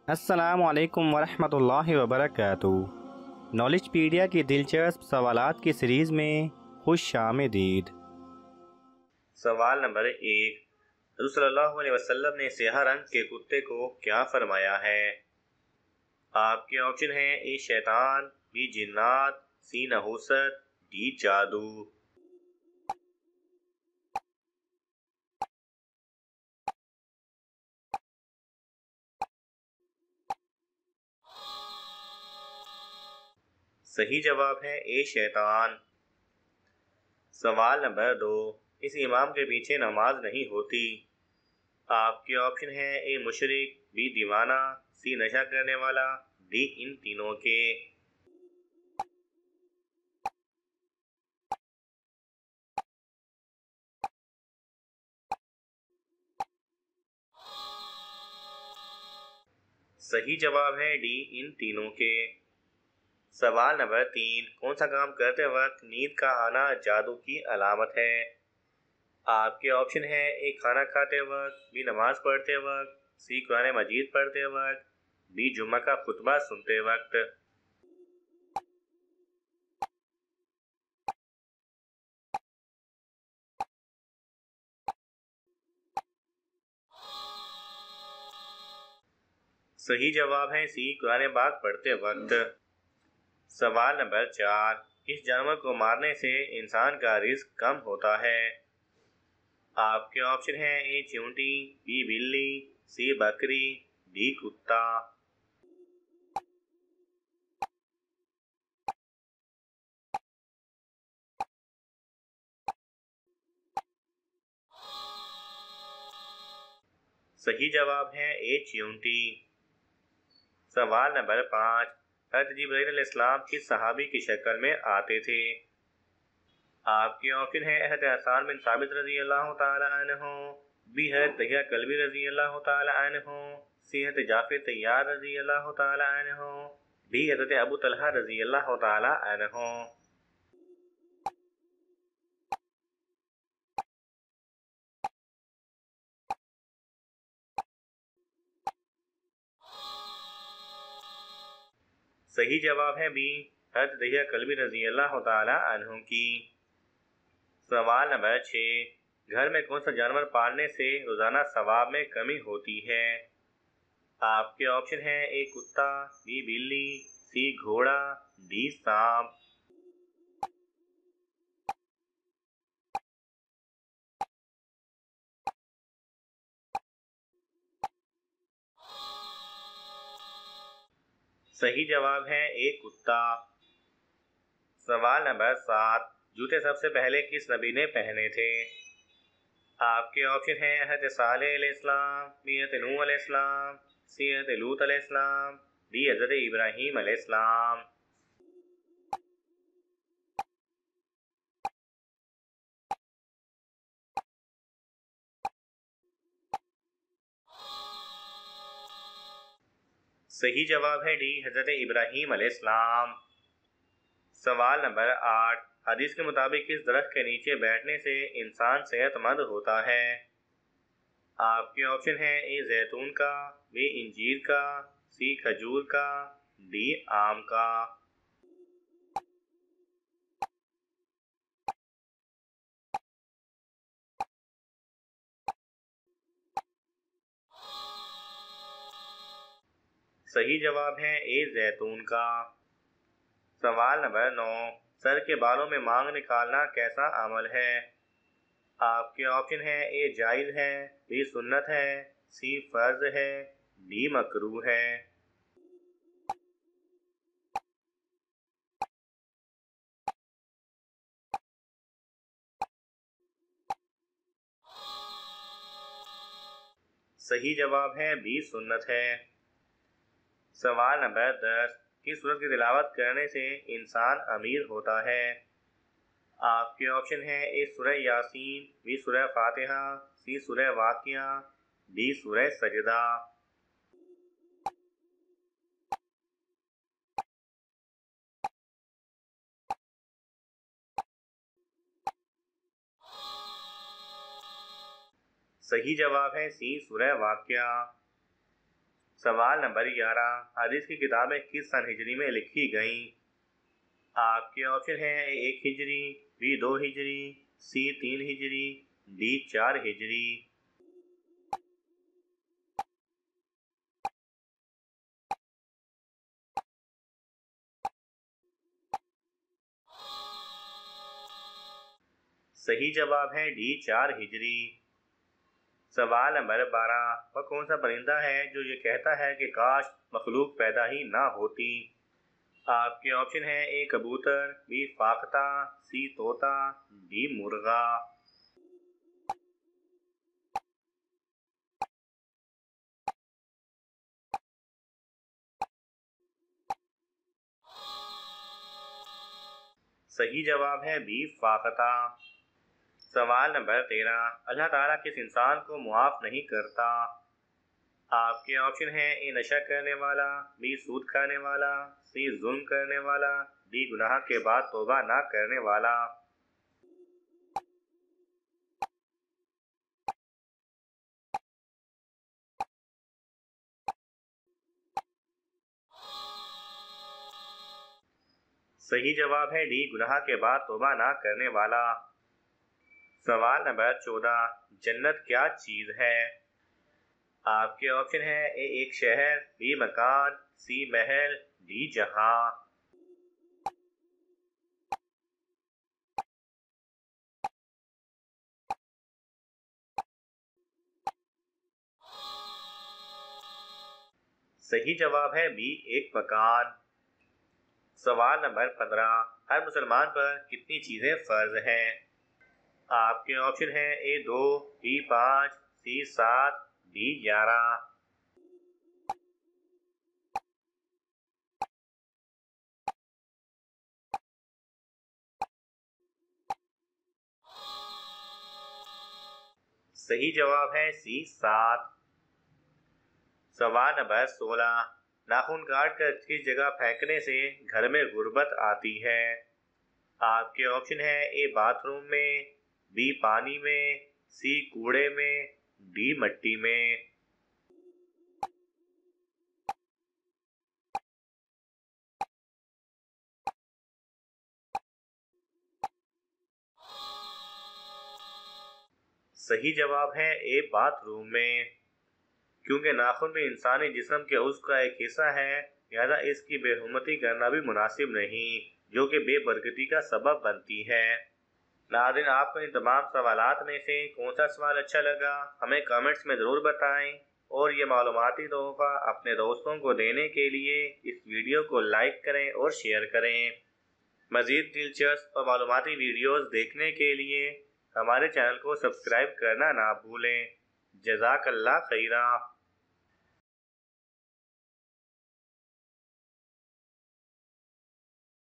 अस्सलामु अलैकुम वरहमतुल्लाहि वबरकातुहू। नॉलेजपीडिया की दिलचस्प सवालात की सीरीज़ में खुश आमदीद। सवाल नंबर 1। हुज़ूर सल्लल्लाहु अलैहि वसल्लम ने स्याह रंग के कुत्ते को क्या फरमाया है? आपके ऑप्शन हैं ए शैतान, बी जिन्नात, सी नहुसत, डी जादू। सही जवाब है ए शैतान। सवाल नंबर 2। इस इमाम के पीछे नमाज नहीं होती। आपके ऑप्शन है ए मुशरिक, बी दीवाना, सी नशा करने वाला, डी इन तीनों के। सही जवाब है डी इन तीनों के। सवाल नंबर 3। कौन सा काम करते वक्त नींद का आना जादू की अलामत है? आपके ऑप्शन है ए खाना खाते वक्त, बी नमाज पढ़ते वक्त, सी कुरान मजीद पढ़ते वक्त, डी जुम्मा का खुतबा सुनते वक्त। सही जवाब है सी कुरान पाक पढ़ते वक्त। सवाल नंबर 4। इस जानवर को मारने से इंसान का रिस्क कम होता है। आपके ऑप्शन हैं ए चींटी, बी बिल्ली, सी बकरी, डी कुत्ता। सही जवाब है ए चींटी। सवाल नंबर 5। हज़रत जिब्राइल अलैहिस्सलाम किस सहाबी की शक्ल में आते थे? आपके ऑप्शन है हज़रत हसन बिन साबित रजी अल्लाह तआला अन्हु, बी हज़रत दहिया कल्बी रजी अल्लाह तआला अन्हु, सी हज़रत जाफर तैयार रजी अल्लाह तआला अन्हु, डी हज़रत अबू तलहा रजी अल्लाह तआला अन्हु। सही जवाब है बी हज़रत दहिया कल्बी रजी अल्लाह तआला अन्हु की। सवाल नंबर 6। घर में कौन सा जानवर पालने से रोजाना सवाब में कमी होती है? आपके ऑप्शन हैं ए कुत्ता, बी बिल्ली, सी घोड़ा, डी सांप। सही जवाब है ए कुत्ता। सवाल नंबर 7। जूते सबसे पहले किस नबी ने पहने थे? आपके ऑप्शन हैं हज़रत सालेह अलैहिस्सलाम, बी हज़रत नूह अलैहिस्सलाम, सी हज़रत लूत अलैहिस्सलाम, डी हज़रत इब्राहीम अलैहिस्सलाम। सही जवाब है डी हज़रत इब्राहीम अलैहिस्सलाम। सवाल नंबर 8। हदीस के मुताबिक किस दरख्त के नीचे बैठने से इंसान सेहतमंद होता है? आपके ऑप्शन हैं ए जैतून का, बी इंजीर का, सी खजूर का, डी आम का। सही जवाब है ए जैतून का। सवाल नंबर 9। सर के बालों में मांग निकालना कैसा अमल है? आपके ऑप्शन हैं ए जायज़ है, बी सुन्नत है, सी फर्ज है, डी मकरूह है। सही जवाब है बी सुन्नत है। सवाल नंबर 10। किस सूरत की तिलावत करने से इंसान अमीर होता है? आपके ऑप्शन हैं ए सूरह यासीन, बी सूरह फातिहा, सी सूरह वाक़िया, डी सूरह सजदा। सही जवाब है सी सूरह वाक़िया। सवाल नंबर 11, हदीस की किताबें किस सन हिजरी में लिखी गईं? आपके ऑप्शन हैं ए 1 हिजरी, बी 2 हिजरी, सी 3 हिजरी, डी 4 हिजरी। सही जवाब है डी 4 हिजरी। सवाल नंबर 12, वह कौन सा परिंदा है जो ये कहता है कि काश मखलूक पैदा ही ना होती? आपके ऑप्शन है ए कबूतर, बी फाख्ता, सी तोता, डी मुर्गा। सही जवाब है बी फाख्ता। सवाल नंबर 13, अल्लाह ताला किस इंसान को मुआफ नहीं करता? आपके ऑप्शन हैं ए नशा करने वाला, बी सूद खाने वाला, सी जुल्म करने वाला, डी गुनाह के बाद तौबा ना करने वाला। सही जवाब है डी गुनाह के बाद तौबा ना करने वाला। सवाल नंबर 14, जन्नत क्या चीज है? आपके ऑप्शन है ए एक शहर, बी मकान, सी महल, डी जहां। सही जवाब है बी एक मकान। सवाल नंबर 15, हर मुसलमान पर कितनी चीजें फर्ज हैं? आपके ऑप्शन है ए 2, बी 5, सी 7, डी 11। सही जवाब है सी 7। सवाल नंबर 16, नाखून काट कर किस जगह फेंकने से घर में गुर्बत आती है? आपके ऑप्शन है ए बाथरूम में, बी पानी में, सी कूड़े में, डी मट्टी में। सही जवाब है ए बाथरूम में। क्योंकि नाखून भी इंसानी जिस्म के उज़्व का एक हिस्सा है, लिहाजा इसकी बेहुरमती करना भी मुनासिब नहीं, जो कि बेबरकती का सबब बनती है। नाज़रीन, आपको इन तमाम सवालात में से कौन सा सवाल अच्छा लगा हमें कमेंट्स में ज़रूर बताएं, और ये मालूमाती तोहफ़ा अपने दोस्तों को देने के लिए इस वीडियो को लाइक करें और शेयर करें। मज़ीद दिलचस्प और मालूमाती वीडियोज़ देखने के लिए हमारे चैनल को सब्सक्राइब करना ना भूलें। जज़ाकल्लाह खैरा।